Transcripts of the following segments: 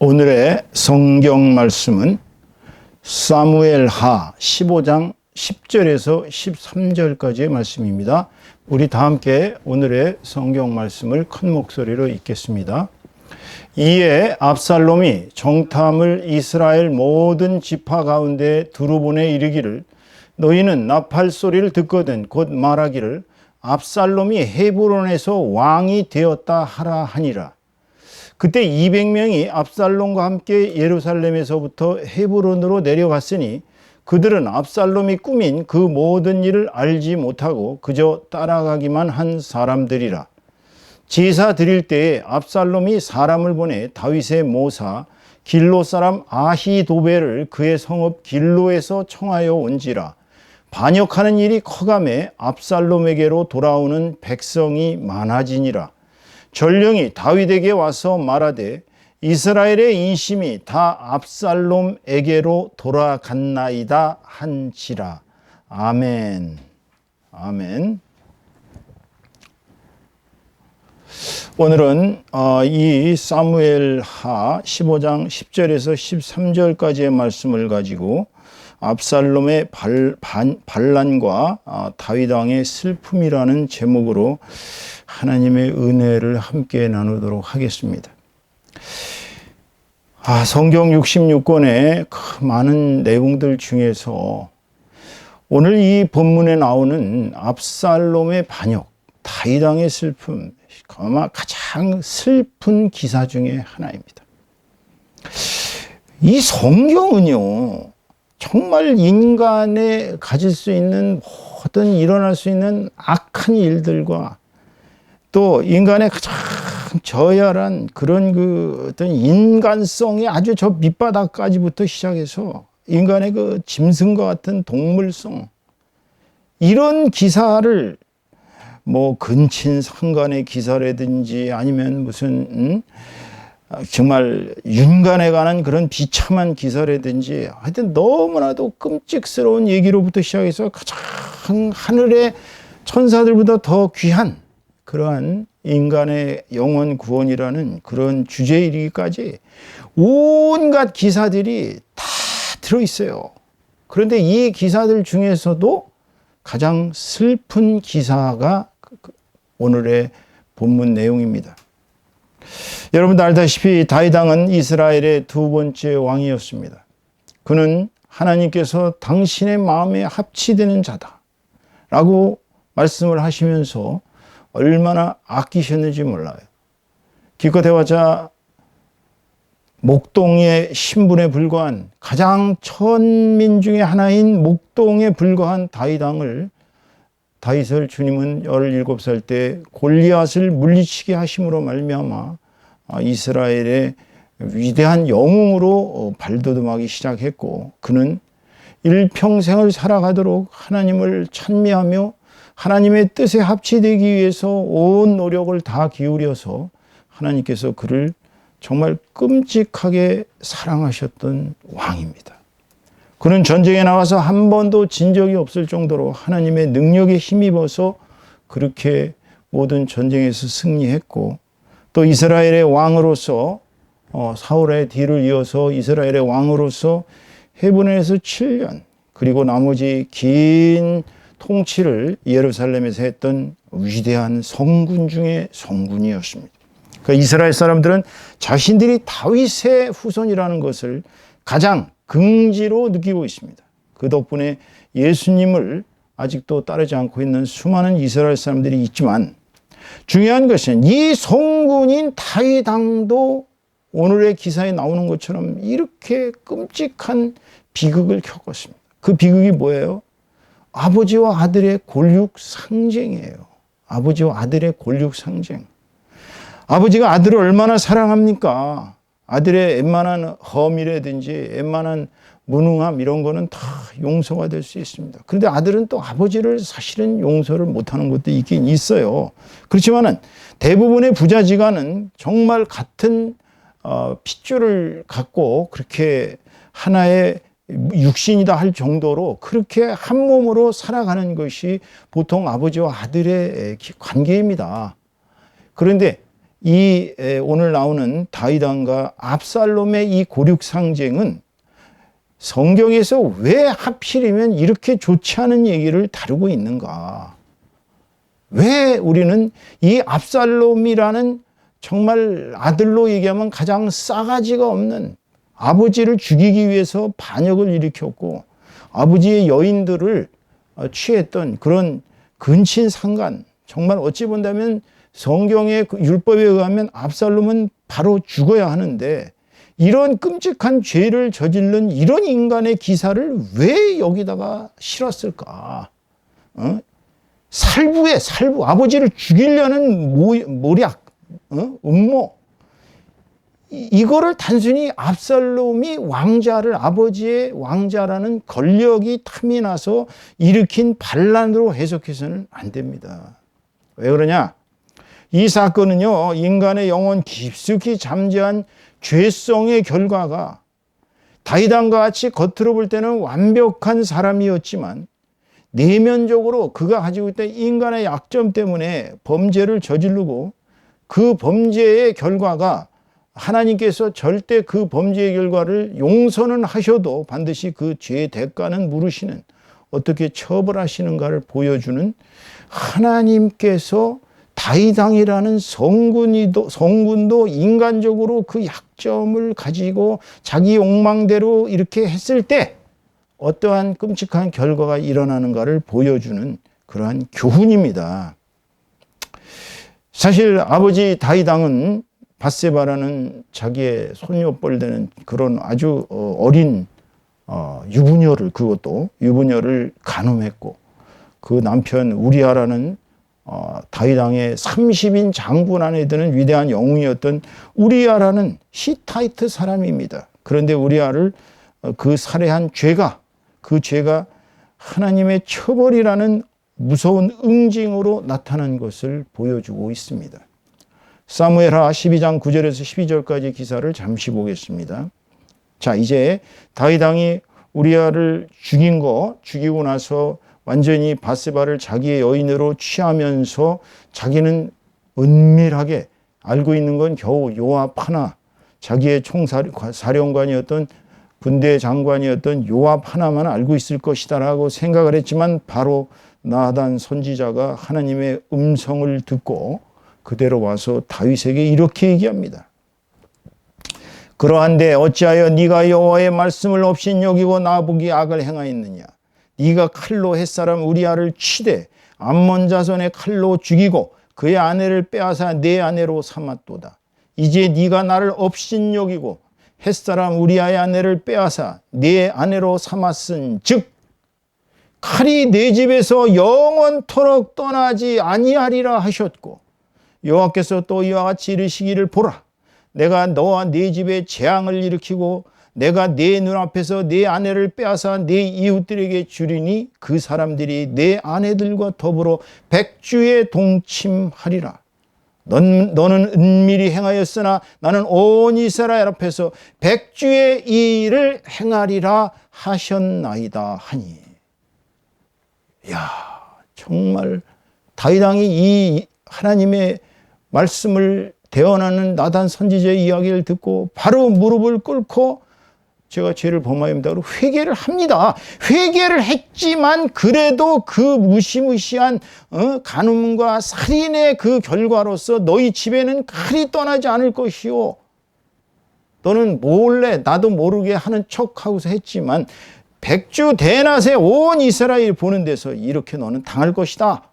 오늘의 성경 말씀은 사무엘하 15장 10절에서 13절까지의 말씀입니다. 우리 다 함께 오늘의 성경 말씀을 큰 목소리로 읽겠습니다. 이에 압살롬이 정탐을 이스라엘 모든 지파 가운데 두루 보내 이르기를 너희는 나팔 소리를 듣거든 곧 말하기를 압살롬이 헤브론에서 왕이 되었다 하라 하니라. 그때 200명이 압살롬과 함께 예루살렘에서부터 헤브론으로 내려갔으니 그들은 압살롬이 꾸민 그 모든 일을 알지 못하고 그저 따라가기만 한 사람들이라. 제사 드릴 때에 압살롬이 사람을 보내 다윗의 모사 길로 사람 아히도벨을 그의 성읍 길로에서 청하여 온지라. 반역하는 일이 커가매 압살롬에게로 돌아오는 백성이 많아지니라. 전령이 다윗에게 와서 말하되 이스라엘의 인심이 다 압살롬에게로 돌아갔나이다 한지라. 아멘. 아멘. 오늘은 이 사무엘하 15장 10절에서 13절까지의 말씀을 가지고 압살롬의 반란과 다윗 왕의 슬픔이라는 제목으로 하나님의 은혜를 함께 나누도록 하겠습니다. 성경 66권의 그 많은 내용들 중에서 오늘 이 본문에 나오는 압살롬의 반역, 다윗 왕의 슬픔, 아마 가장 슬픈 기사 중에 하나입니다. 이 성경은요, 정말 인간의 가질 수 있는 모든 일어날 수 있는 악한 일들과 또 인간의 가장 저열한 그런 어떤 인간성이 아주 저 밑바닥까지부터 시작해서 인간의 그 짐승과 같은 동물성, 이런 기사를 근친상간의 기사라든지 아니면 무슨 정말 윤간에 관한 그런 비참한 기사라든지 하여튼 너무나도 끔찍스러운 얘기로부터 시작해서 가장 하늘의 천사들보다 더 귀한 그러한 인간의 영혼 구원이라는 그런 주제에 이르기까지 온갖 기사들이 다 들어있어요. 그런데 이 기사들 중에서도 가장 슬픈 기사가 오늘의 본문 내용입니다. 여러분도 알다시피 다윗 왕은 이스라엘의 두 번째 왕이었습니다. 그는 하나님께서 당신의 마음에 합치되는 자다라고 말씀을 하시면서 얼마나 아끼셨는지 몰라요. 기껏해봤자 목동의 신분에 불과한 가장 천민 중에 하나인 목동에 불과한 다윗을 주님은 17살 때 골리앗을 물리치게 하심으로 말미암아 이스라엘의 위대한 영웅으로 발돋움하기 시작했고, 그는 일평생을 살아가도록 하나님을 찬미하며 하나님의 뜻에 합치되기 위해서 온 노력을 다 기울여서 하나님께서 그를 정말 끔찍하게 사랑하셨던 왕입니다. 그는 전쟁에 나가서 한 번도 진 적이 없을 정도로 하나님의 능력에 힘입어서 그렇게 모든 전쟁에서 승리했고, 또 이스라엘의 왕으로서 사울의 뒤를 이어서 이스라엘의 왕으로서 헤브론에서 7년 그리고 나머지 긴 통치를 예루살렘에서 했던 위대한 성군 중에 성군이었습니다. 그러니까 이스라엘 사람들은 자신들이 다윗의 후손이라는 것을 가장 긍지로 느끼고 있습니다. 그 덕분에 예수님을 아직도 따르지 않고 있는 수많은 이스라엘 사람들이 있지만, 중요한 것은 이 성군인 다윗 왕도 오늘의 기사에 나오는 것처럼 이렇게 끔찍한 비극을 겪었습니다. 그 비극이 뭐예요? 아버지와 아들의 골육 상쟁이에요. 아버지와 아들의 골육 상쟁. 아버지가 아들을 얼마나 사랑합니까? 아들의 웬만한 허미라든지 웬만한 무능함 이런 거는 다 용서가 될 수 있습니다. 그런데 아들은 또 아버지를 사실은 용서를 못하는 것도 있긴 있어요. 그렇지만은 대부분의 부자지간은 정말 같은 핏줄을 갖고 그렇게 하나의 육신이다 할 정도로 그렇게 한 몸으로 살아가는 것이 보통 아버지와 아들의 관계입니다. 그런데 오늘 나오는 다윗왕과 압살롬의 이 고륙상쟁은 성경에서 왜 하필이면 이렇게 좋지 않은 얘기를 다루고 있는가? 왜 우리는 이 압살롬이라는 정말 아들로 얘기하면 가장 싸가지가 없는, 아버지를 죽이기 위해서 반역을 일으켰고 아버지의 여인들을 취했던 그런 근친상간, 정말 어찌 본다면 성경의 율법에 의하면 압살롬은 바로 죽어야 하는데 이런 끔찍한 죄를 저지른 이런 인간의 기사를 왜 여기다가 실었을까? 살부, 아버지를 죽이려는 모략, 음모. 이거를 단순히 압살롬이 아버지의 왕자라는 권력이 탐이 나서 일으킨 반란으로 해석해서는 안 됩니다. 왜 그러냐? 이 사건은요, 인간의 영혼 깊숙이 잠재한 죄성의 결과가, 다윗왕과 같이 겉으로 볼 때는 완벽한 사람이었지만 내면적으로 그가 가지고 있던 인간의 약점 때문에 범죄를 저지르고 그 범죄의 결과가 하나님께서 절대 그 범죄의 결과를 용서는 하셔도 반드시 그 죄의 대가는 물으시는, 어떻게 처벌하시는가를 보여주는, 하나님께서 다윗왕이라는 성군도 인간적으로 그 약점을 가지고 자기 욕망대로 이렇게 했을 때 어떠한 끔찍한 결과가 일어나는가를 보여주는 그러한 교훈입니다. 사실 아버지 다윗왕은 밧세바라는 자기의 손녀뻘 되는 그런 아주 어린 유부녀를, 그것도 유부녀를 간음했고, 그 남편 우리아라는 다윗왕의 30인 장군 안에 드는 위대한 영웅이었던 우리아라는 히타이트 사람입니다. 그런데 우리아를 그 살해한 죄가, 그 죄가 하나님의 처벌이라는 무서운 응징으로 나타난 것을 보여주고 있습니다. 사무엘하 12장 9절에서 12절까지 기사를 잠시 보겠습니다. 자, 이제 다윗왕이 우리아를 죽이고 나서 완전히 밧세바를 자기의 여인으로 취하면서 자기는 은밀하게 알고 있는 건 겨우 요압 하나, 자기의 총사령관이었던 군대 장관이었던 요압 하나만 알고 있을 것이다라고 생각을 했지만 바로 나단 선지자가 하나님의 음성을 듣고 그대로 와서 다윗에게 이렇게 얘기합니다. 그러한데 어찌하여 네가 여호와의 말씀을 업신여기고 나보기 악을 행하였느냐? 네가 칼로 햇사람 우리아를 치되 암몬 자손의 칼로 죽이고 그의 아내를 빼앗아 내 아내로 삼았도다. 이제 네가 나를 업신여기고 햇사람 우리아의 아내를 빼앗아 내 아내로 삼았은즉 칼이 내 집에서 영원토록 떠나지 아니하리라 하셨고, 여호와께서 또 이와 같이 이르시기를 보라, 내가 너와 네 집에 재앙을 일으키고 내가 내 눈앞에서 내 아내를 빼앗아 내 이웃들에게 주리니 그 사람들이 내 아내들과 더불어 백주에 동침하리라. 너는 은밀히 행하였으나 나는 온 이스라엘 앞에서 백주의 이 일을 행하리라 하셨나이다 하니. 야, 정말 다윗왕이 이 하나님의 말씀을 대언하는 나단 선지자의 이야기를 듣고 바로 무릎을 꿇고 제가 죄를 범하였습니다. 그리고 회개를 합니다. 회개를 했지만 그래도 그 무시무시한 간음과 살인의 그 결과로서 너희 집에는 칼이 떠나지 않을 것이요. 너는 몰래 나도 모르게 하는 척하고서 했지만 백주 대낮에 온 이스라엘 보는 데서 이렇게 너는 당할 것이다.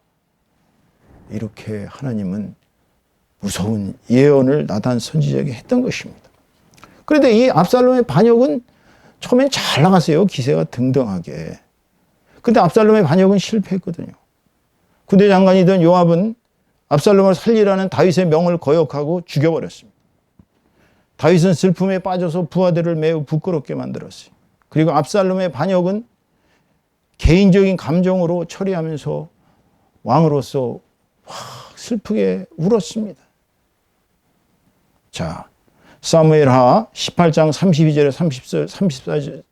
이렇게 하나님은 무서운 예언을 나단 선지자에게 했던 것입니다. 그런데 이 압살롬의 반역은 처음엔 잘 나갔어요. 기세가 등등하게. 근데 압살롬의 반역은 실패했거든요. 군대 장관이던 요압은 압살롬을 살리라는 다윗의 명을 거역하고 죽여버렸습니다. 다윗은 슬픔에 빠져서 부하들을 매우 부끄럽게 만들었어요. 그리고 압살롬의 반역은 개인적인 감정으로 처리하면서 왕으로서 슬프게 울었습니다. 자, 사무엘하 18장 32절에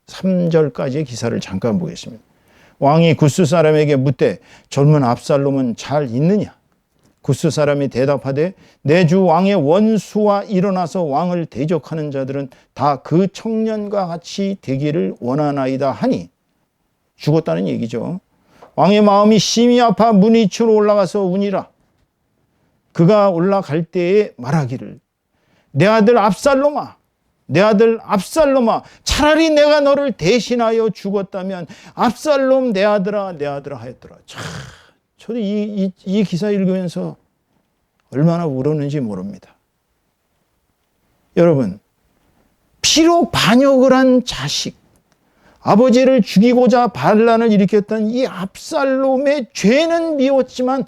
33절까지의 기사를 잠깐 보겠습니다. 왕이 구스 사람에게 묻되 젊은 압살롬은 잘 있느냐? 구스 사람이 대답하되 내 주 왕의 원수와 일어나서 왕을 대적하는 자들은 다 그 청년과 같이 되기를 원하나이다 하니, 죽었다는 얘기죠. 왕의 마음이 심히 아파 문 위층으로 올라가서 우니라. 그가 올라갈 때에 말하기를 내 아들 압살롬아, 내 아들 압살롬아, 차라리 내가 너를 대신하여 죽었다면 압살롬 내 아들아, 내 아들아 하였더라. 참, 저도 이 기사 읽으면서 얼마나 울었는지 모릅니다. 여러분, 비록 반역을 한 자식, 아버지를 죽이고자 반란을 일으켰던 이 압살롬의 죄는 미웠지만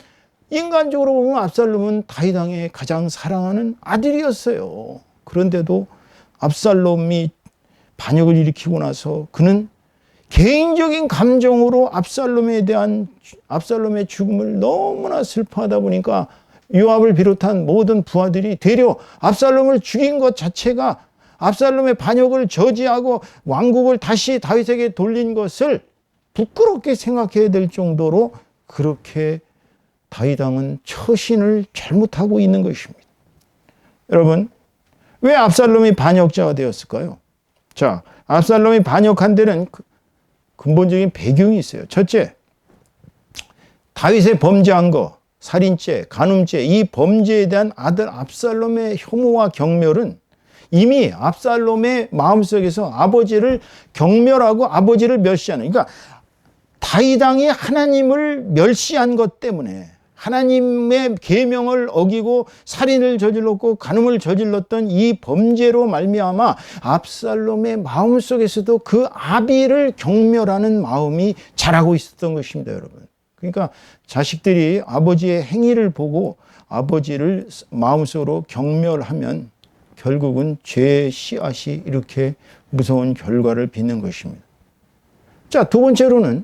인간적으로 보면 압살롬은 다윗 왕의 가장 사랑하는 아들이었어요. 그런데도 압살롬이 반역을 일으키고 나서 그는 개인적인 감정으로 압살롬에 대한 압살롬의 죽음을 너무나 슬퍼하다 보니까 요압을 비롯한 모든 부하들이 되려 압살롬을 죽인 것 자체가 압살롬의 반역을 저지하고 왕국을 다시 다윗에게 돌린 것을 부끄럽게 생각해야 될 정도로 그렇게 다윗 왕은 처신을 잘못하고 있는 것입니다. 여러분, 왜 압살롬이 반역자가 되었을까요? 자, 압살롬이 반역한 데는 근본적인 배경이 있어요. 첫째, 다윗의 범죄한 거, 살인죄, 간음죄, 이 범죄에 대한 아들 압살롬의 혐오와 경멸은 이미 압살롬의 마음속에서 아버지를 경멸하고 아버지를 멸시하는, 그러니까 다윗 왕이 하나님을 멸시한 것 때문에 하나님의 계명을 어기고 살인을 저질렀고 간음을 저질렀던 이 범죄로 말미암아 압살롬의 마음속에서도 그 아비를 경멸하는 마음이 자라고 있었던 것입니다, 여러분. 그러니까 자식들이 아버지의 행위를 보고 아버지를 마음속으로 경멸하면 결국은 죄의 씨앗이 이렇게 무서운 결과를 빚는 것입니다. 자, 두 번째로는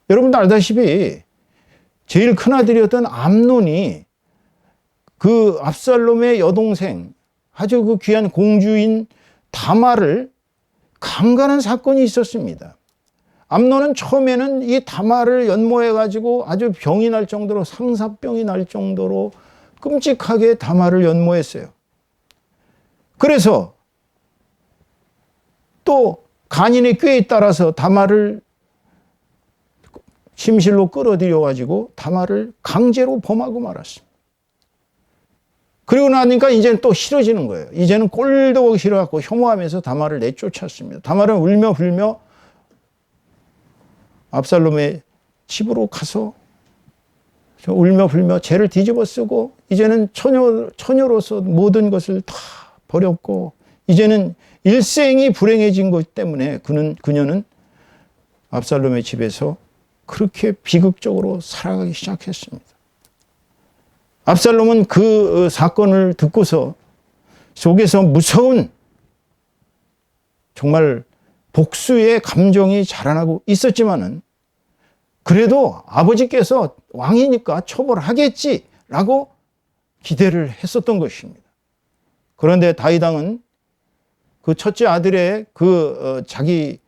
여러분도 알다시피 제일 큰아들이었던 암논이 그 압살롬의 여동생, 아주 그 귀한 공주인 다말을 강간한 사건이 있었습니다. 암논은 처음에는 이 다말을 연모해가지고 아주 병이 날 정도로, 상사병이 날 정도로 끔찍하게 다말을 연모했어요. 그래서 또 간인의 꾀에 따라서 다말을 침실로 끌어들여가지고 다말을 강제로 범하고 말았습니다. 그리고 나니까 이제는 또 싫어지는 거예요. 이제는 꼴도 보기 싫어갖고 혐오하면서 다말을 내쫓았습니다. 다말은 울며 불며 압살롬의 집으로 가서 울며 불며 죄를 뒤집어 쓰고 이제는 처녀로서 모든 것을 다 버렸고 이제는 일생이 불행해진 것 때문에 그녀는 압살롬의 집에서 그렇게 비극적으로 살아가기 시작했습니다. 압살롬은 그 사건을 듣고서 속에서 무서운 정말 복수의 감정이 자라나고 있었지만은 그래도 아버지께서 왕이니까 처벌하겠지라고 기대를 했었던 것입니다. 그런데 다윗 왕은 그 첫째 아들의 자기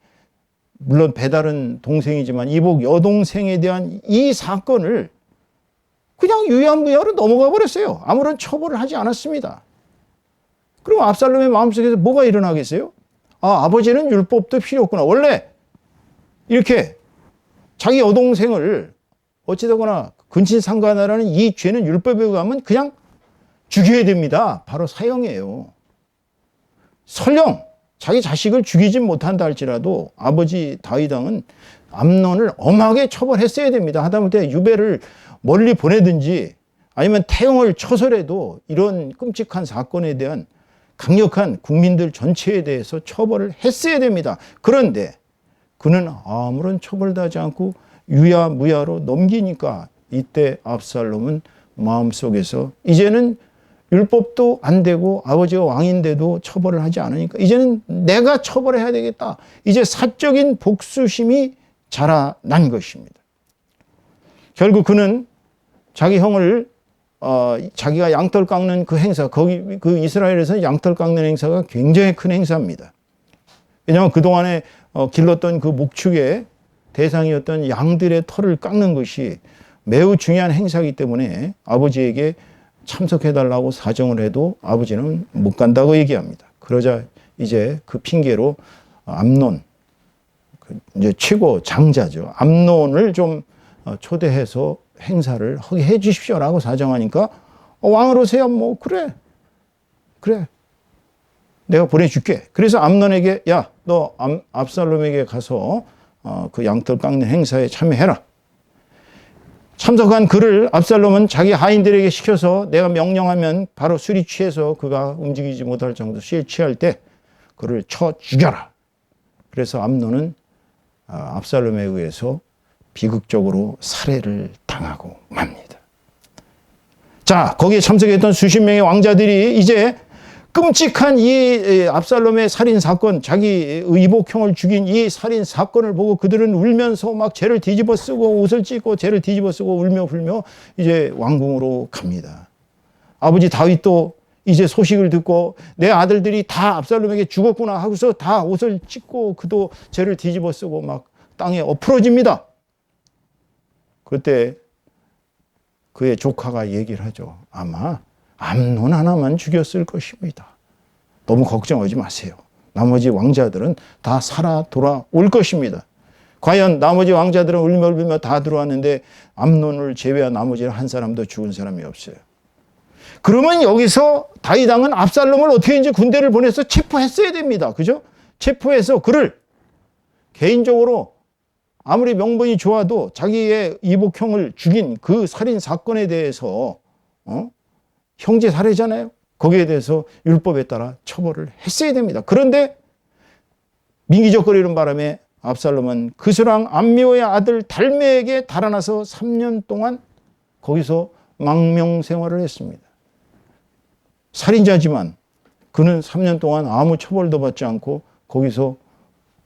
물론 배다른 동생이지만 이복 여동생에 대한 이 사건을 그냥 유야무야로 넘어가 버렸어요. 아무런 처벌을 하지 않았습니다. 그럼 압살롬의 마음속에서 뭐가 일어나겠어요? 아, 아버지는 율법도 필요 없구나. 원래 이렇게 자기 여동생을 어찌되거나 근친상간하라는 이 죄는 율법에 의하면 그냥 죽여야 됩니다. 바로 사형이에요. 설령 자기 자식을 죽이진 못한다 할지라도 아버지 다윗 왕은 암논을 엄하게 처벌했어야 됩니다. 하다못해 유배를 멀리 보내든지 아니면 태형을 쳐서라도 이런 끔찍한 사건에 대한 강력한 국민들 전체에 대해서 처벌을 했어야 됩니다. 그런데 그는 아무런 처벌도 하지 않고 유야무야로 넘기니까 이때 압살롬은 마음속에서 이제는 율법도 안 되고 아버지가 왕인데도 처벌을 하지 않으니까 이제는 내가 처벌해야 되겠다. 이제 사적인 복수심이 자라난 것입니다. 결국 그는 자기 형을 자기가 양털 깎는 그 행사, 거기 그 이스라엘에서 양털 깎는 행사가 굉장히 큰 행사입니다. 왜냐하면 그동안에 길렀던 그 목축의 대상이었던 양들의 털을 깎는 것이 매우 중요한 행사이기 때문에 아버지에게 참석해달라고 사정을 해도 아버지는 못 간다고 얘기합니다. 그러자 이제 그 핑계로 암논, 이제 최고 장자죠. 암논을 좀 초대해서 행사를 하게 해 주십시오라고 사정하니까 왕으로서야 뭐 그래 내가 보내줄게. 그래서 암논에게 야, 너 압살롬에게 가서 그 양털 깎는 행사에 참여해라. 참석한 그를 압살롬은 자기 하인들에게 시켜서 내가 명령하면 바로 술이 취해서 그가 움직이지 못할 정도 술에 취할 때 그를 쳐 죽여라. 그래서 암논은 압살롬에 의해서 비극적으로 살해를 당하고 맙니다. 자, 거기에 참석했던 수십 명의 왕자들이 이제 끔찍한 이 압살롬의 살인 사건, 자기 이복형을 죽인 이 살인 사건을 보고 그들은 울면서 막 죄를 뒤집어 쓰고 옷을 찢고 죄를 뒤집어 쓰고 울며 불며 이제 왕궁으로 갑니다. 아버지 다윗도 이제 소식을 듣고 내 아들들이 다 압살롬에게 죽었구나 하고서 다 옷을 찢고 그도 죄를 뒤집어 쓰고 막 땅에 엎으러집니다. 그때 그의 조카가 얘기를 하죠. 아마 암논 하나만 죽였을 것입니다. 너무 걱정하지 마세요. 나머지 왕자들은 다 살아 돌아올 것입니다. 과연 나머지 왕자들은 울며 불며 다 들어왔는데 암논을 제외한 나머지는 한 사람도 죽은 사람이 없어요. 그러면 여기서 다윗 왕은 압살롬을 어떻게 이제 군대를 보내서 체포했어야 됩니다. 그죠? 체포해서 그를 개인적으로 아무리 명분이 좋아도 자기의 이복형을 죽인 그 살인 사건에 대해서 형제 살해잖아요. 거기에 대해서 율법에 따라 처벌을 했어야 됩니다. 그런데 민기적거리는 바람에 압살롬은 그스랑 암미호의 아들 달메에게 달아나서 3년 동안 거기서 망명 생활을 했습니다. 살인자지만 그는 3년 동안 아무 처벌도 받지 않고 거기서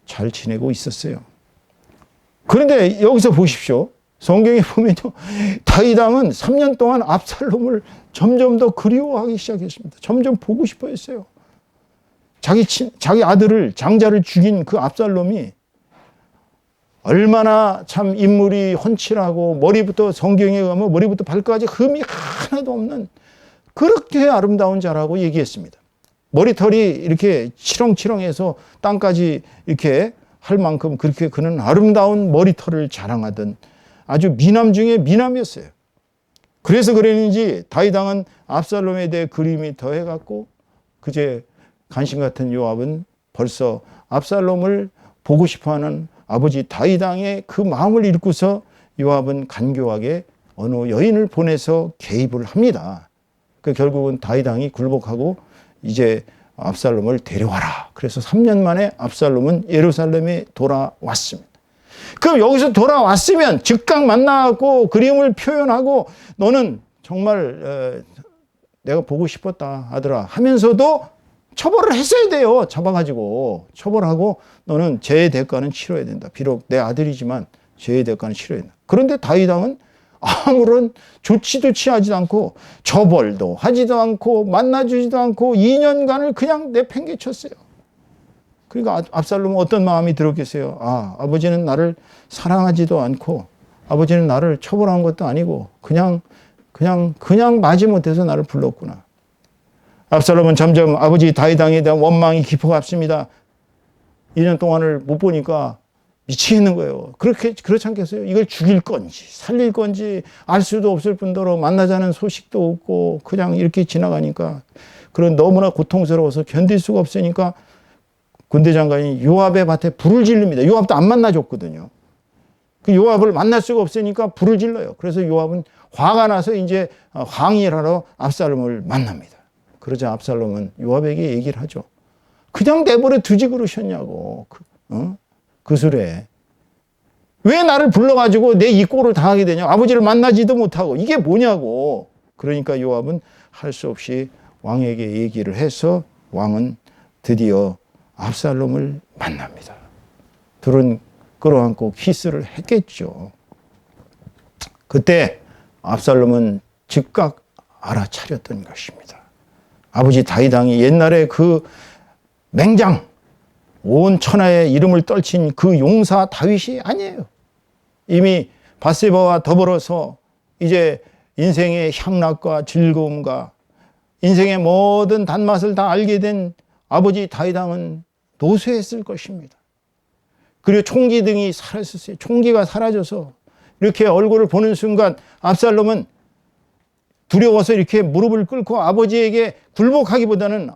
잘 지내고 있었어요. 그런데 여기서 보십시오. 성경에 보면요, 다윗 왕은 3년 동안 압살롬을 점점 더 그리워하기 시작했습니다. 점점 보고 싶어 했어요. 자기 아들을, 장자를 죽인 그 압살롬이 얼마나 참 인물이 훤칠하고 머리부터 성경에 가면 머리부터 발까지 흠이 하나도 없는 그렇게 아름다운 자라고 얘기했습니다. 머리털이 이렇게 치렁치렁해서 땅까지 이렇게 할 만큼 그렇게 그는 아름다운 머리털을 자랑하던 아주 미남 중에 미남이었어요. 그래서 그랬는지 다윗 왕은 압살롬에 대해 그림이 더해갖고 그제 간신 같은 요압은 벌써 압살롬을 보고 싶어하는 아버지 다윗 왕의 그 마음을 읽고서 요압은 간교하게 어느 여인을 보내서 개입을 합니다. 그 결국은 다윗 왕이 굴복하고 이제 압살롬을 데려와라. 그래서 3년 만에 압살롬은 예루살렘에 돌아왔습니다. 그럼 여기서 돌아왔으면 즉각 만나고 그림을 표현하고 너는 정말 내가 보고 싶었다 아들아 하면서도 처벌을 했어야 돼요. 잡아가지고 처벌하고 너는 죄의 대가는 치러야 된다. 비록 내 아들이지만 죄의 대가는 치러야 된다. 그런데 다윗 왕은 아무런 조치도 취하지도 않고 처벌도 하지도 않고 만나주지도 않고 2년간을 그냥 내팽개쳤어요. 그러니까 압살롬은 어떤 마음이 들었겠어요? 아버지는 나를 사랑하지도 않고 아버지는 나를 처벌한 것도 아니고 그냥 마지못해서 나를 불렀구나. 압살롬은 점점 아버지 다윗 왕에 대한 원망이 깊어갔습니다. 2년 동안을 못 보니까 미치겠는 거예요. 그렇지 않겠어요? 이걸 죽일 건지 살릴 건지 알 수도 없을 뿐더러 만나자는 소식도 없고 그냥 이렇게 지나가니까 그런 너무나 고통스러워서 견딜 수가 없으니까 군대 장관이 요압의 밭에 불을 지릅니다. 요압도 안 만나줬거든요. 그 요압을 만날 수가 없으니까 불을 질러요. 그래서 요압은 화가 나서 이제 항의를 하러 압살롬을 만납니다. 그러자 압살롬은 요압에게 얘기를 하죠. 그냥 내버려 두지 그러셨냐고. 그 술에 왜 나를 불러가지고 내 이 꼴을 당하게 되냐. 아버지를 만나지도 못하고 이게 뭐냐고. 그러니까 요압은 할 수 없이 왕에게 얘기를 해서 왕은 드디어 압살롬을 만납니다. 둘은 끌어안고 키스를 했겠죠. 그때 압살롬은 즉각 알아차렸던 것입니다. 아버지 다윗 왕이 옛날에 그 맹장 온 천하의 이름을 떨친 그 용사 다윗이 아니에요. 이미 밧세바와 더불어서 이제 인생의 향락과 즐거움과 인생의 모든 단맛을 다 알게 된 아버지 다윗 왕은 노쇠했을 것입니다. 그리고 총기 등이 사라졌어요. 총기가 사라져서 이렇게 얼굴을 보는 순간 압살롬은 두려워서 이렇게 무릎을 꿇고 아버지에게 굴복하기보다는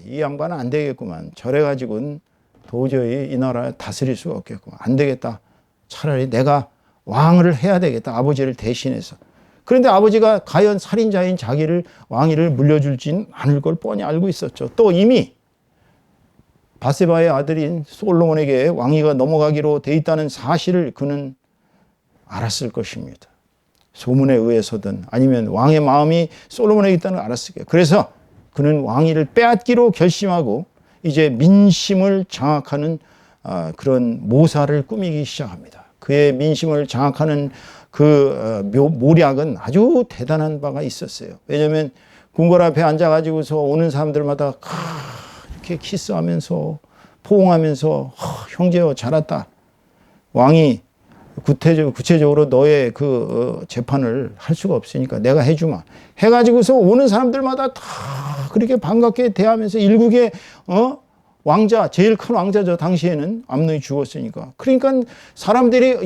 이 양반은 안 되겠구만. 저래가지고는 도저히 이 나라 다스릴 수가 없겠구만. 안 되겠다. 차라리 내가 왕을 해야 되겠다. 아버지를 대신해서. 그런데 아버지가 과연 살인자인 자기를 왕위를 물려줄진 않을 걸 뻔히 알고 있었죠. 또 이미 바세바의 아들인 솔로몬에게 왕위가 넘어가기로 돼 있다는 사실을 그는 알았을 것입니다. 소문에 의해서든 아니면 왕의 마음이 솔로몬에게 있다는 걸 알았을 거예요. 그래서 그는 왕위를 빼앗기로 결심하고 이제 민심을 장악하는 그런 모사를 꾸미기 시작합니다. 그의 민심을 장악하는 그 모략은 아주 대단한 바가 있었어요. 왜냐하면 궁궐 앞에 앉아가지고서 오는 사람들마다 이렇게 키스하면서 포옹하면서 형제여 잘 왔다. 왕이 구체적으로 너의 그 재판을 할 수가 없으니까 내가 해주마. 해가지고서 오는 사람들마다 다 그렇게 반갑게 대하면서 일국의 왕자, 제일 큰 왕자죠. 당시에는 암논이 죽었으니까. 그러니까 사람들이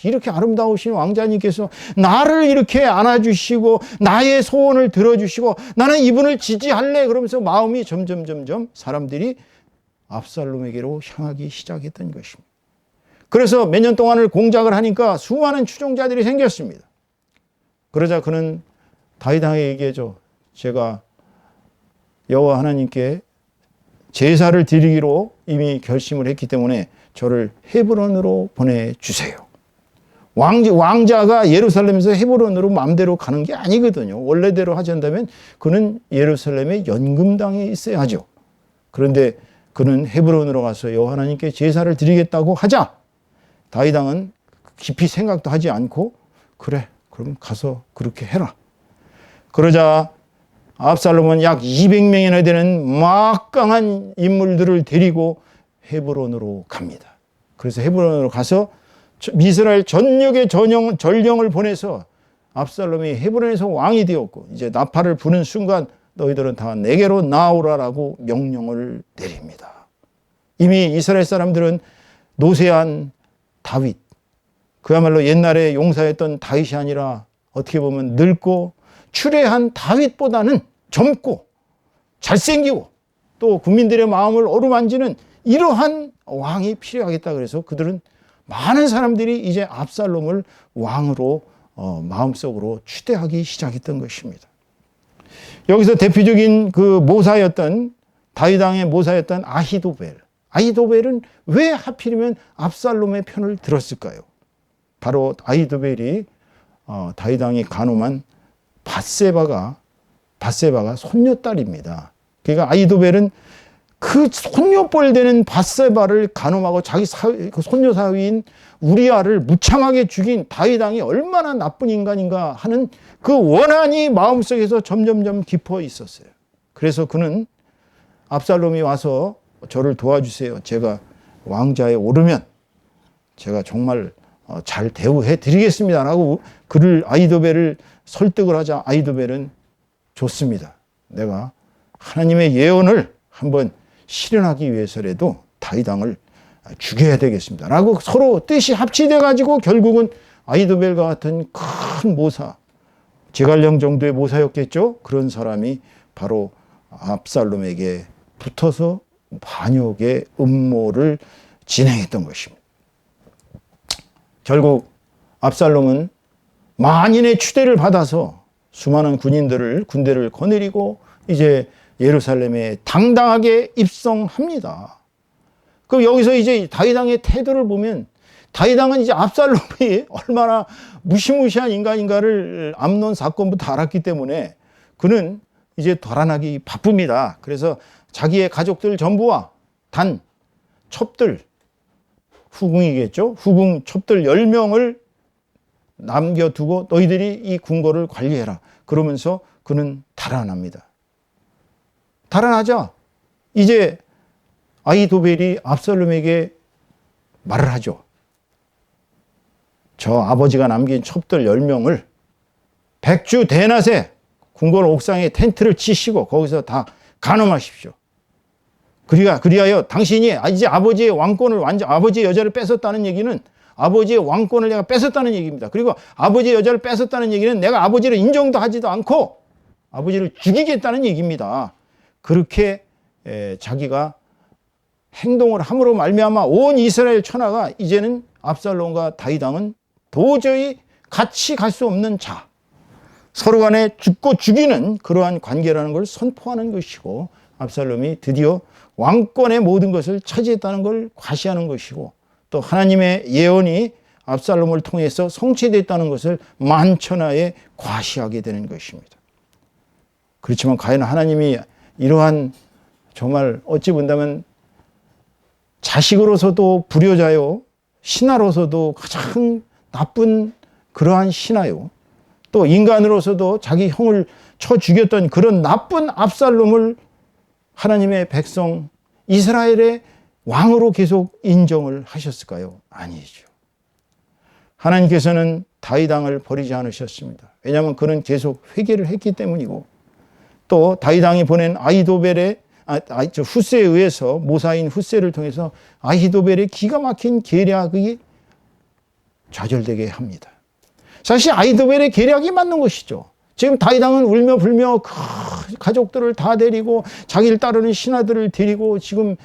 이렇게 아름다우신 왕자님께서 나를 이렇게 안아주시고 나의 소원을 들어주시고 나는 이분을 지지할래. 그러면서 마음이 점점 사람들이 압살롬에게로 향하기 시작했던 것입니다. 그래서 몇 년 동안을 공작을 하니까 수많은 추종자들이 생겼습니다. 그러자 그는 다윗 왕에게 얘기하죠. 제가 여호와 하나님께 제사를 드리기로 이미 결심을 했기 때문에 저를 헤브론으로 보내주세요. 왕자가 예루살렘에서 헤브론으로 마음대로 가는 게 아니거든요. 원래대로 하자면 그는 예루살렘의 연금당에 있어야 하죠. 그런데 그는 헤브론으로 가서 여호와 하나님께 제사를 드리겠다고 하자 다윗 왕은 깊이 생각도 하지 않고 그래 그럼 가서 그렇게 해라. 그러자 압살롬은 약 200명이나 되는 막강한 인물들을 데리고 헤브론으로 갑니다. 그래서 헤브론으로 가서 이스라엘 전역의 전령을 보내서 압살롬이 헤브론에서 왕이 되었고 이제 나팔을 부는 순간 너희들은 다 내게로 나오라라고 명령을 내립니다. 이미 이스라엘 사람들은 노쇠한 다윗, 그야말로 옛날에 용사였던 다윗이 아니라 어떻게 보면 늙고 추레한 다윗보다는 젊고 잘생기고 또 국민들의 마음을 어루만지는 이러한 왕이 필요하겠다. 그래서 그들은 많은 사람들이 이제 압살롬을 왕으로 마음속으로 추대하기 시작했던 것입니다. 여기서 대표적인 그 모사였던 다윗 왕의 모사였던 아히도벨은 왜 하필이면 압살롬의 편을 들었을까요? 바로 아히도벨이 다윗 왕이 간음한 바세바가 손녀딸입니다. 그러니까 아히도벨은 그 손녀뻘 되는 바세바를 간음하고 자기 그 손녀 사위인 우리아를 무참하게 죽인 다윗 왕이 얼마나 나쁜 인간인가 하는 그 원한이 마음속에서 점점 깊어 있었어요. 그래서 그는 압살롬이 와서 저를 도와주세요. 제가 왕자에 오르면 제가 정말 잘 대우해 드리겠습니다. 라고 아히도벨을 설득을 하자 아히도벨은 좋습니다. 내가 하나님의 예언을 한번 실현하기 위해서라도 다윗 왕을 죽여야 되겠습니다. 라고 서로 뜻이 합치돼 가지고 결국은 아히도벨과 같은 큰 모사, 제갈령 정도의 모사였겠죠. 그런 사람이 바로 압살롬에게 붙어서 반역의 음모를 진행했던 것입니다. 결국 압살롬은 만인의 추대를 받아서 수많은 군대를 거느리고 이제 예루살렘에 당당하게 입성합니다. 그럼 여기서 이제 다윗 왕의 태도를 보면 다윗 왕은 이제 압살롬이 얼마나 무시무시한 인간인가를 암논 사건부터 알았기 때문에 그는 이제 달아나기 바쁩니다. 그래서 자기의 가족들 전부와 단 첩들, 후궁이겠죠. 후궁 첩들 10명을 남겨두고 너희들이 이 궁궐을 관리해라. 그러면서 그는 달아납니다. 달아나자 이제 아히도벨이 압살롬에게 말을 하죠. 저 아버지가 남긴 첩들 10명을 백주 대낮에 궁궐 옥상에 텐트를 치시고 거기서 다 간음하십시오. 그리하여 당신이 이제 아버지의 왕권을 아버지의 여자를 뺏었다는 얘기는 아버지의 왕권을 내가 뺏었다는 얘기입니다. 그리고 아버지의 여자를 뺏었다는 얘기는 내가 아버지를 인정도 하지도 않고 아버지를 죽이겠다는 얘기입니다. 그렇게 자기가 행동을 함으로 말미암아 온 이스라엘 천하가 이제는 압살롬과 다윗 왕은 도저히 같이 갈 수 없는 자, 서로 간에 죽고 죽이는 그러한 관계라는 걸 선포하는 것이고, 압살롬이 드디어 왕권의 모든 것을 차지했다는 걸 과시하는 것이고, 또 하나님의 예언이 압살롬을 통해서 성취됐다는 것을 만천하에 과시하게 되는 것입니다. 그렇지만 과연 하나님이 이러한 정말 어찌 본다면 자식으로서도 불효자요, 신하로서도 가장 나쁜 그러한 신하요, 또 인간으로서도 자기 형을 쳐 죽였던 그런 나쁜 압살롬을 하나님의 백성 이스라엘의 왕으로 계속 인정을 하셨을까요? 아니죠. 하나님께서는 다윗 왕을 버리지 않으셨습니다. 왜냐하면 그는 계속 회개를 했기 때문이고, 또 다윗 왕이 보낸 아히도벨의 후세에 의해서 모사인 후세를 통해서 아히도벨의 기가 막힌 계략이 좌절되게 합니다. 사실 아히도벨의 계략이 맞는 것이죠. 지금 다윗 왕은 울며 불며 가족들을 다 데리고 자기를 따르는 신하들을 데리고 지금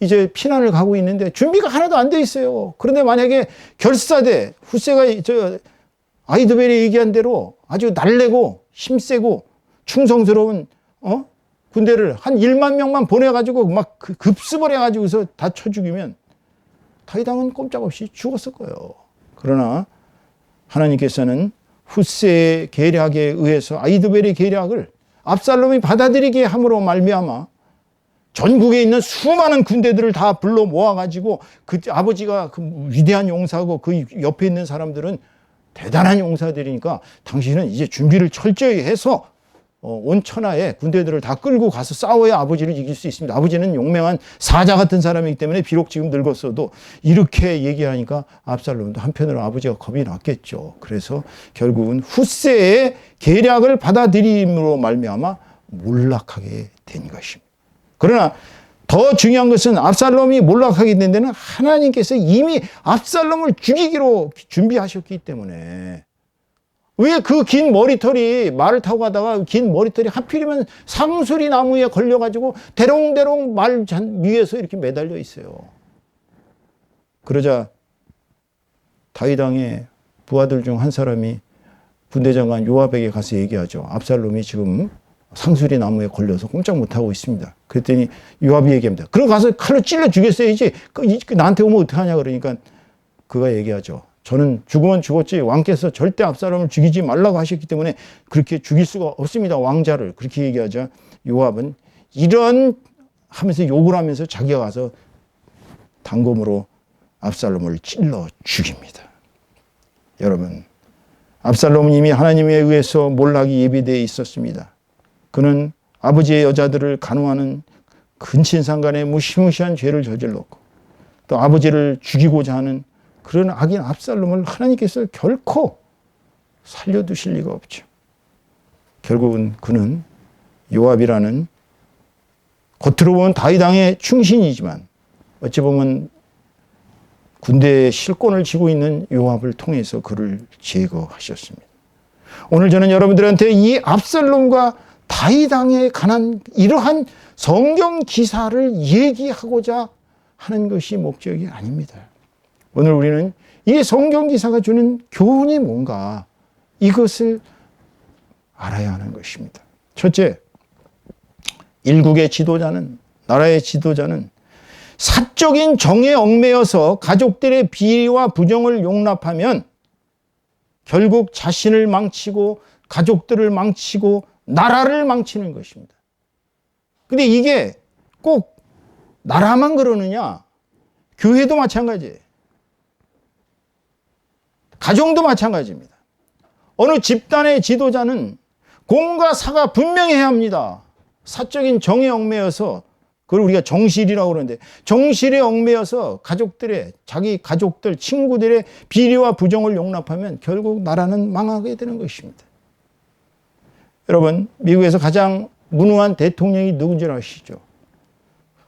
이제 피난을 가고 있는데 준비가 하나도 안 돼 있어요. 그런데 만약에 결사대 후세가 아히도벨이 얘기한 대로 아주 날래고 힘세고 충성스러운 군대를 한 1만 명만 보내가지고 막 급습을 해가지고서 다 쳐 죽이면 다윗 왕은 꼼짝없이 죽었을 거예요. 그러나 하나님께서는 후세의 계략에 의해서 아히도벨의 계략을 압살롬이 받아들이게 함으로 말미암아 전국에 있는 수많은 군대들을 다 불러 모아가지고 그 아버지가 그 위대한 용사고 그 옆에 있는 사람들은 대단한 용사들이니까 당신은 이제 준비를 철저히 해서 온 천하에 군대들을 다 끌고 가서 싸워야 아버지를 이길 수 있습니다. 아버지는 용맹한 사자 같은 사람이기 때문에 비록 지금 늙었어도 이렇게 얘기하니까 압살롬도 한편으로 아버지가 겁이 났겠죠. 그래서 결국은 후세의 계략을 받아들임으로 말미암아 몰락하게 된 것입니다. 그러나 더 중요한 것은 압살롬이 몰락하게 된 데는 하나님께서 이미 압살롬을 죽이기로 준비하셨기 때문에, 왜 그 긴 머리털이 말을 타고 가다가 긴 머리털이 하필이면 상수리 나무에 걸려가지고 대롱대롱 말 위에서 이렇게 매달려 있어요. 그러자 다윗 왕의 부하들 중 한 사람이 군대장관 요압에게 가서 얘기하죠. 압살롬이 지금 상수리 나무에 걸려서 꼼짝 못하고 있습니다. 그랬더니 요압이 얘기합니다. 그럼 가서 칼로 찔러 죽였어야지. 나한테 오면 어떡하냐. 그러니까 그가 얘기하죠. 저는 죽으면 죽었지 왕께서 절대 압살롬을 죽이지 말라고 하셨기 때문에 그렇게 죽일 수가 없습니다. 왕자를. 그렇게 얘기하자 요압은 이런 하면서 욕을 하면서 자기가 가서 단검으로 압살롬을 찔러 죽입니다. 여러분, 압살롬은 이미 하나님에 의해서 몰락이 예비되어 있었습니다. 그는 아버지의 여자들을 간호하는 근친상간의 무시무시한 죄를 저질렀고, 또 아버지를 죽이고자 하는 그런 악인 압살롬을 하나님께서 결코 살려두실 리가 없죠. 결국은 그는 요압이라는 겉으로 보면 다윗 왕의 충신이지만 어찌 보면 군대의 실권을 쥐고 있는 요압을 통해서 그를 제거하셨습니다. 오늘 저는 여러분들한테 이 압살롬과 다윗 왕에 관한 이러한 성경 기사를 얘기하고자 하는 것이 목적이 아닙니다. 오늘 우리는 이 성경 기사가 주는 교훈이 뭔가 이것을 알아야 하는 것입니다. 첫째, 일국의 지도자는, 나라의 지도자는 사적인 정에 얽매여서 가족들의 비리와 부정을 용납하면 결국 자신을 망치고 가족들을 망치고 나라를 망치는 것입니다. 근데 이게 꼭 나라만 그러느냐? 교회도 마찬가지예요. 가정도 마찬가지입니다. 어느 집단의 지도자는 공과 사가 분명해야 합니다. 사적인 정에 얽매여서 그걸 우리가 정실이라고 그러는데, 정실에 얽매여서 자기 가족들, 친구들의 비리와 부정을 용납하면 결국 나라는 망하게 되는 것입니다. 여러분, 미국에서 가장 무능한 대통령이 누군지 아시죠?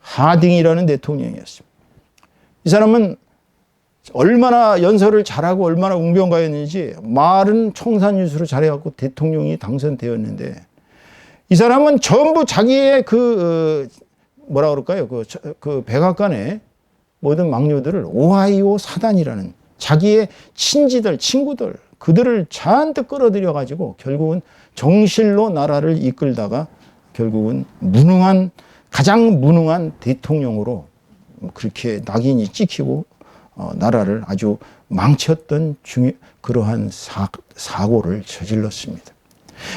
하딩이라는 대통령이었습니다. 이 사람은 얼마나 연설을 잘하고 얼마나 웅변가였는지 말은 청산유수로 잘해갖고 대통령이 당선되었는데, 이 사람은 전부 자기의 뭐라 그럴까요? 그 백악관의 모든 막료들을 오하이오 사단이라는 자기의 친지들, 친구들, 그들을 잔뜩 끌어들여 가지고 결국은 정실로 나라를 이끌다가 결국은 가장 무능한 대통령으로 그렇게 낙인이 찍히고 나라를 아주 망쳤던 그러한 사고를 저질렀습니다.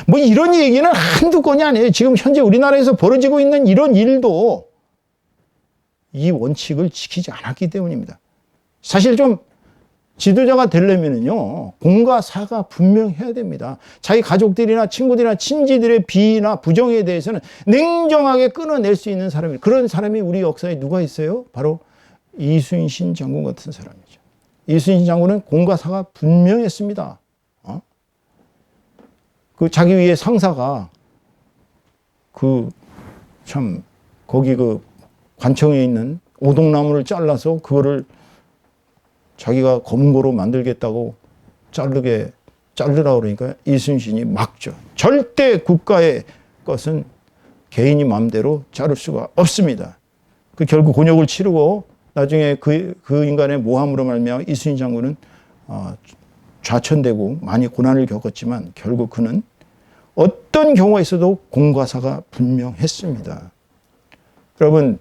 뭐 이런 얘기는 한두 건이 아니에요. 지금 현재 우리나라에서 벌어지고 있는 이런 일도 이 원칙을 지키지 않았기 때문입니다. 사실 좀 지도자가 되려면요, 공과 사가 분명해야 됩니다. 자기 가족들이나 친구들이나 친지들의 비나 부정에 대해서는 냉정하게 끊어낼 수 있는 사람이, 그런 사람이 우리 역사에 누가 있어요? 바로 이순신 장군 같은 사람이죠. 이순신 장군은 공과 사가 분명했습니다. 자기 위에 상사가 거기 관청에 있는 오동나무를 잘라서 그거를 자기가 검은고로 만들겠다고 자르라고 그러니까 이순신이 막죠. 절대 국가의 것은 개인이 마음대로 자를 수가 없습니다. 결국 곤욕을 치르고 나중에 그 인간의 모함으로 말미암아 이순신 장군은 좌천되고 많이 고난을 겪었지만 결국 그는 어떤 경우가 있어도 공과 사가 분명했습니다. 여러분,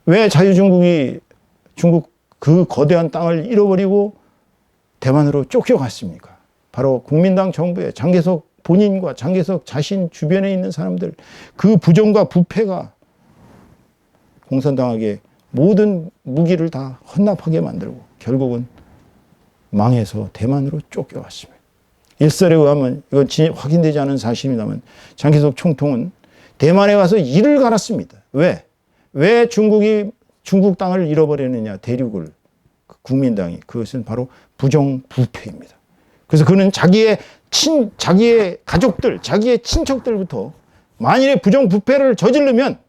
왜 중국 그 거대한 땅을 잃어버리고 대만으로 쫓겨갔습니까? 바로 국민당 정부의 장개석 본인과 장개석 자신 주변에 있는 사람들, 그 부정과 부패가 공산당에게 모든 무기를 다 헌납하게 만들고 결국은 망해서 대만으로 쫓겨갔습니다. 일설에 의하면, 이건 확인되지 않은 사실입니다만, 장개석 총통은 대만에 가서 이를 갈았습니다. 왜 중국 땅을 잃어버리느냐, 대륙을, 국민당이. 그것은 바로 부정부패입니다. 그래서 그는 자기의 가족들, 자기의 친척들부터 만일에 부정부패를 저지르면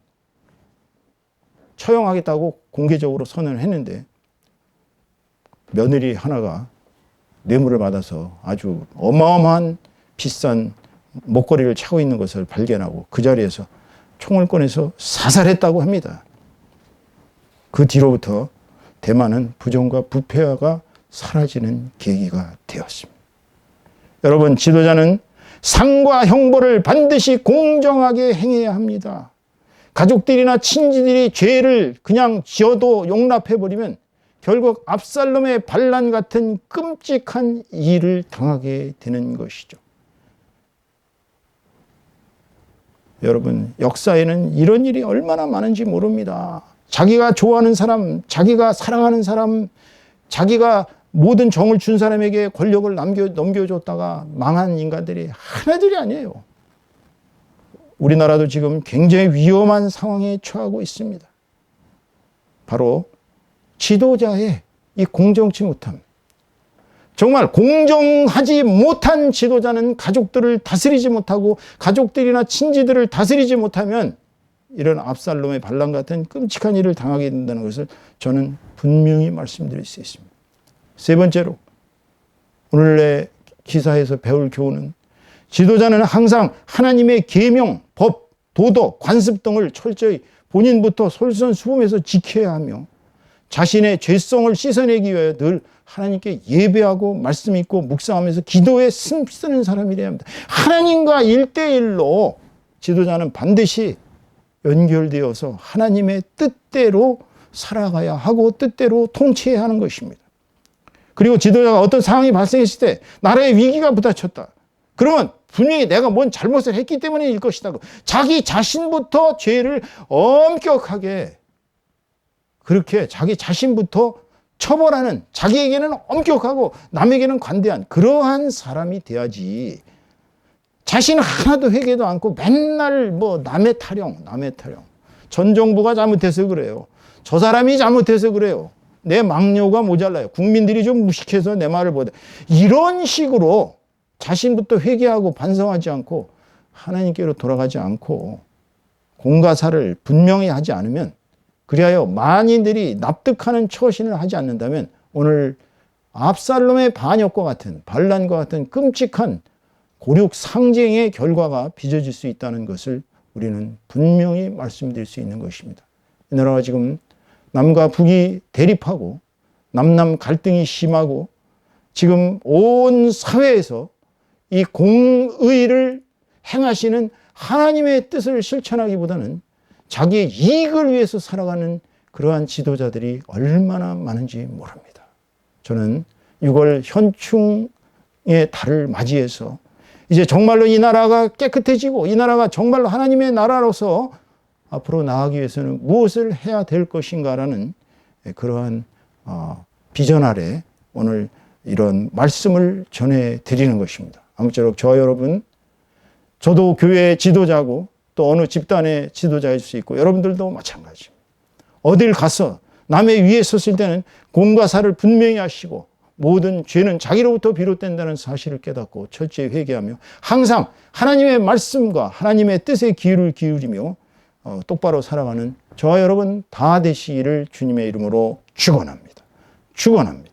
처형하겠다고 공개적으로 선언을 했는데, 며느리 하나가 뇌물을 받아서 아주 어마어마한 비싼 목걸이를 차고 있는 것을 발견하고 그 자리에서 총을 꺼내서 사살했다고 합니다. 그 뒤로부터 대만은 부정과 부패가 사라지는 계기가 되었습니다. 여러분, 지도자는 상과 형벌을 반드시 공정하게 행해야 합니다. 가족들이나 친지들이 죄를 그냥 지어도 용납해버리면 결국 압살롬의 반란 같은 끔찍한 일을 당하게 되는 것이죠. 여러분, 역사에는 이런 일이 얼마나 많은지 모릅니다. 자기가 좋아하는 사람, 자기가 사랑하는 사람, 자기가 모든 정을 준 사람에게 권력을 넘겨줬다가 망한 인간들이 하나둘이 아니에요. 우리나라도 지금 굉장히 위험한 상황에 처하고 있습니다. 바로 지도자의 이 공정치 못함. 정말 공정하지 못한 지도자는 가족들을 다스리지 못하고 가족들이나 친지들을 다스리지 못하면 이런 압살롬의 반란 같은 끔찍한 일을 당하게 된다는 것을 저는 분명히 말씀드릴 수 있습니다. 세 번째로, 오늘의 기사에서 배울 교훈은 지도자는 항상 하나님의 계명, 법, 도덕, 관습 등을 철저히 본인부터 솔선수범해서 지켜야 하며 자신의 죄성을 씻어내기 위하여 늘 하나님께 예배하고 말씀 읽고 묵상하면서 기도에 쓰는 사람이래야 합니다. 하나님과 1대1로 지도자는 반드시 연결되어서 하나님의 뜻대로 살아가야 하고 뜻대로 통치해야 하는 것입니다. 그리고 지도자가 어떤 상황이 발생했을 때 나라의 위기가 부닥쳤다. 그러면 분명히 내가 뭔 잘못을 했기 때문일 것이다. 자기 자신부터 죄를 엄격하게 그렇게 자기 자신부터 처벌하는, 자기에게는 엄격하고 남에게는 관대한 그러한 사람이 돼야지, 자신 하나도 회개도 않고 맨날 남의 타령, 전 정부가 잘못해서 그래요. 저 사람이 잘못해서 그래요. 내 막료가 모자라요. 국민들이 좀 무식해서 내 말을 못해. 이런 식으로 자신부터 회개하고 반성하지 않고 하나님께로 돌아가지 않고 공과사를 분명히 하지 않으면, 그리하여 만인들이 납득하는 처신을 하지 않는다면 오늘 압살롬의 반역과 같은, 반란과 같은 끔찍한 고륙 상쟁의 결과가 빚어질 수 있다는 것을 우리는 분명히 말씀드릴 수 있는 것입니다. 이 나라가 지금 남과 북이 대립하고 남남 갈등이 심하고 지금 온 사회에서 이 공의를 행하시는 하나님의 뜻을 실천하기보다는 자기의 이익을 위해서 살아가는 그러한 지도자들이 얼마나 많은지 모릅니다. 저는 6월 현충의 달을 맞이해서 이제 정말로 이 나라가 깨끗해지고 이 나라가 정말로 하나님의 나라로서 앞으로 나아가기 위해서는 무엇을 해야 될 것인가라는 그러한 비전 아래 오늘 이런 말씀을 전해드리는 것입니다. 아무쪼록 저와 여러분, 저도 교회의 지도자고 또 어느 집단의 지도자일 수 있고 여러분들도 마찬가지입니다. 어딜 가서 남의 위에 섰을 때는 공과 사를 분명히 하시고 모든 죄는 자기로부터 비롯된다는 사실을 깨닫고 철저히 회개하며 항상 하나님의 말씀과 하나님의 뜻에 귀를 기울이며 똑바로 살아가는 저와 여러분 다 되시기를 주님의 이름으로 축원합니다. 축원합니다.